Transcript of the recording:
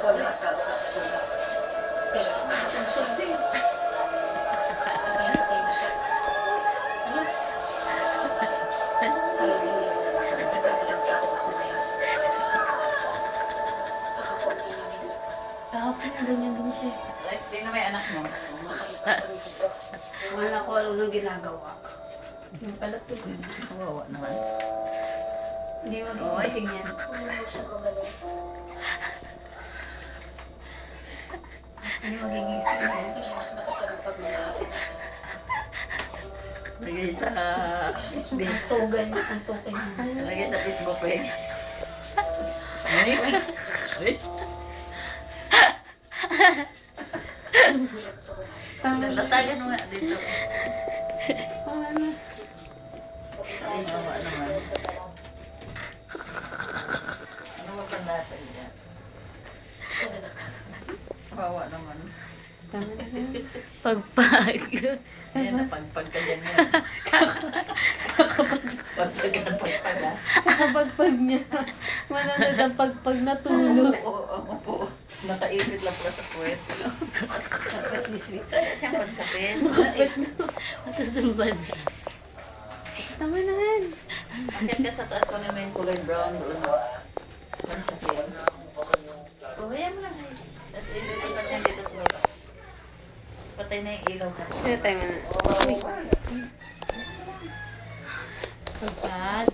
Kahapon na ganyan din siya. Lex, di na may anak mo. Wala ko alam nang ginagawa. Yung pala to. Kawawa naman. Hindi mag-iising yan. Hindi magigising yan. Lagay sa... Tugan ang tukin niya. Lagay sa Facebook eh. Ay, ay. Tatagan mo nga dito. Ay, nawa naman. Ano ba pa natin yan? Kawawa naman. Pagpag. Ayan, napagpag ka dyan yan. Pagpag na pagpag ah. Kapagpag niya. Mananod ang pagpag na tulog. Oo po. Nakaipit lang pala sa puwet. Dapat ni sweet. Kaya siyang pagsapin. Matutumbad. Tama na yan. Akit ka sa taas ko naman yung kulay brown doon. Pagsapin. Uwayan mo lang guys. At ililipat yan dito sa baba. Tapos patay na yung ilaw ka. Kaya tayo mo na. Pagpag.